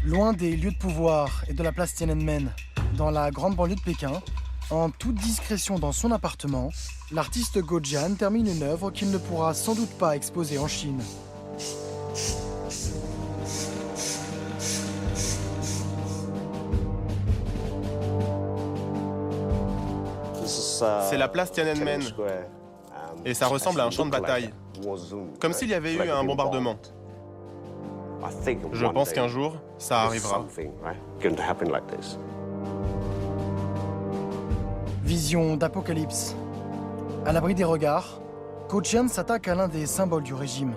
Loin des lieux de pouvoir et de la place Tiananmen, dans la grande banlieue de Pékin, en toute discrétion dans son appartement, l'artiste Guo Jian termine une œuvre qu'il ne pourra sans doute pas exposer en Chine. C'est la place Tiananmen, et ça ressemble à un champ de bataille, comme s'il y avait eu un bombardement. Je pense qu'un jour, ça arrivera. Vision d'apocalypse. À l'abri des regards, Guo Jian s'attaque à l'un des symboles du régime.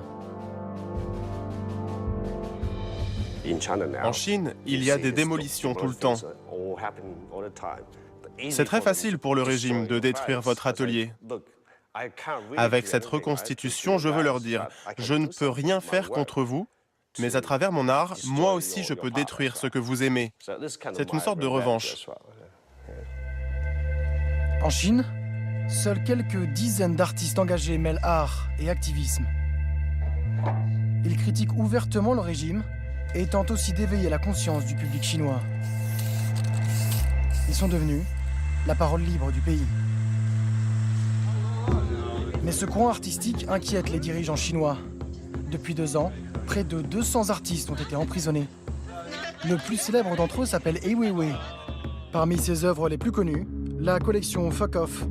En Chine, il y a des démolitions tout le temps. C'est très facile pour le régime de détruire votre atelier. Avec cette reconstitution, je veux leur dire, je ne peux rien faire contre vous, mais à travers mon art, moi aussi je peux détruire ce que vous aimez. C'est une sorte de revanche. En Chine, seuls quelques dizaines d'artistes engagés mêlent art et activisme. Ils critiquent ouvertement le régime et tentent aussi d'éveiller la conscience du public chinois. Ils sont devenus la parole libre du pays. Mais ce courant artistique inquiète les dirigeants chinois. Depuis 2 ans, près de 200 artistes ont été emprisonnés. Le plus célèbre d'entre eux s'appelle Ai Weiwei. Parmi ses œuvres les plus connues, la collection Fuck Off,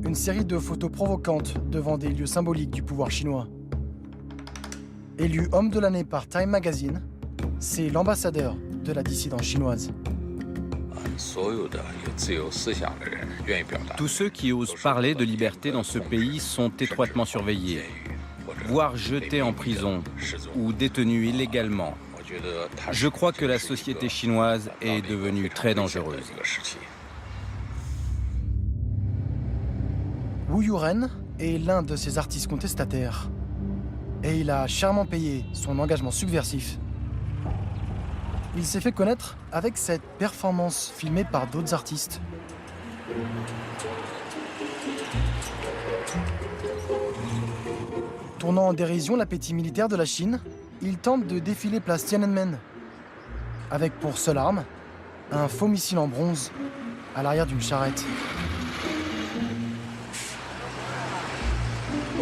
une série de photos provocantes devant des lieux symboliques du pouvoir chinois. Élu homme de l'année par Time Magazine, c'est l'ambassadeur de la dissidence chinoise. Tous ceux qui osent parler de liberté dans ce pays sont étroitement surveillés, voire jetés en prison ou détenus illégalement. Je crois que la société chinoise est devenue très dangereuse. Wu Yuren est l'un de ces artistes contestataires. Et il a chèrement payé son engagement subversif. Il s'est fait connaître avec cette performance filmée par d'autres artistes. Tournant en dérision l'appétit militaire de la Chine, il tente de défiler place Tiananmen, avec pour seule arme un faux missile en bronze à l'arrière d'une charrette.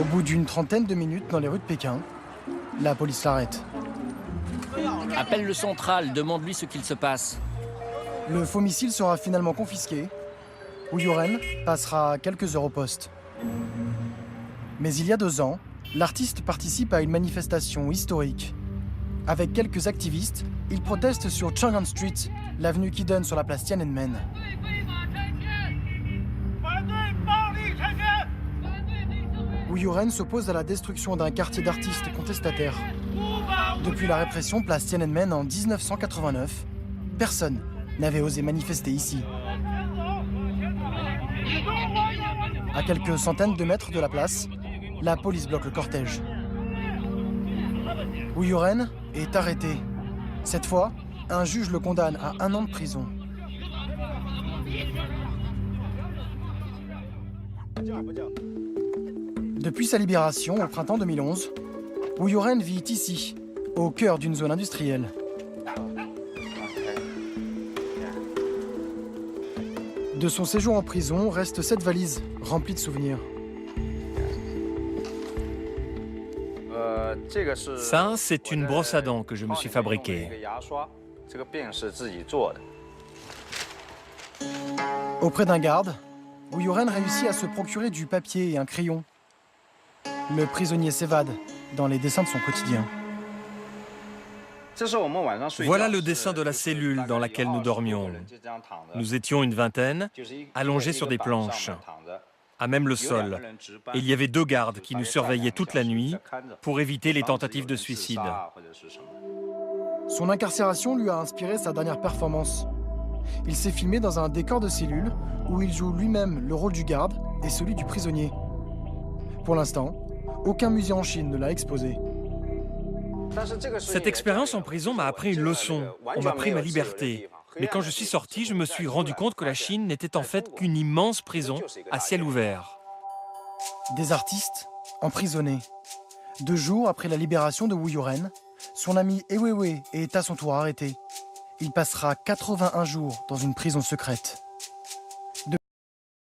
Au bout d'une trentaine de minutes dans les rues de Pékin, la police l'arrête. Appelle le central, demande-lui ce qu'il se passe. Le faux missile sera finalement confisqué. Wu Yuren passera quelques heures au poste. Mais il y a 2 ans, l'artiste participe à une manifestation historique. Avec quelques activistes, il proteste sur Chang'an Street, l'avenue qui donne sur la place Tiananmen. Wu Yuren s'oppose à la destruction d'un quartier d'artistes contestataires. Depuis la répression place Tiananmen en 1989, personne n'avait osé manifester ici. À quelques centaines de mètres de la place, la police bloque le cortège. Wu Yuren est arrêté. Cette fois, un juge le condamne à 1 an de prison. Depuis sa libération au printemps 2011, Wu Yuren vit ici, au cœur d'une zone industrielle. De son séjour en prison restent cette valise remplie de souvenirs. Ça, c'est une brosse à dents que je me suis fabriquée. Auprès d'un garde, Wu Yuren réussit à se procurer du papier et un crayon. Le prisonnier s'évade dans les dessins de son quotidien. Voilà le dessin de la cellule dans laquelle nous dormions. Nous étions une vingtaine, allongés sur des planches, à même le sol. Et il y avait 2 gardes qui nous surveillaient toute la nuit pour éviter les tentatives de suicide. Son incarcération lui a inspiré sa dernière performance. Il s'est filmé dans un décor de cellule où il joue lui-même le rôle du garde et celui du prisonnier. Pour l'instant, aucun musée en Chine ne l'a exposé. Cette expérience en prison m'a appris une leçon. On m'a pris ma liberté. Mais quand je suis sorti, je me suis rendu compte que la Chine n'était en fait qu'une immense prison à ciel ouvert. Des artistes emprisonnés. 2 jours après la libération de Wu Yuren, son ami Ai Weiwei est à son tour arrêté. il passera 81 jours dans une prison secrète.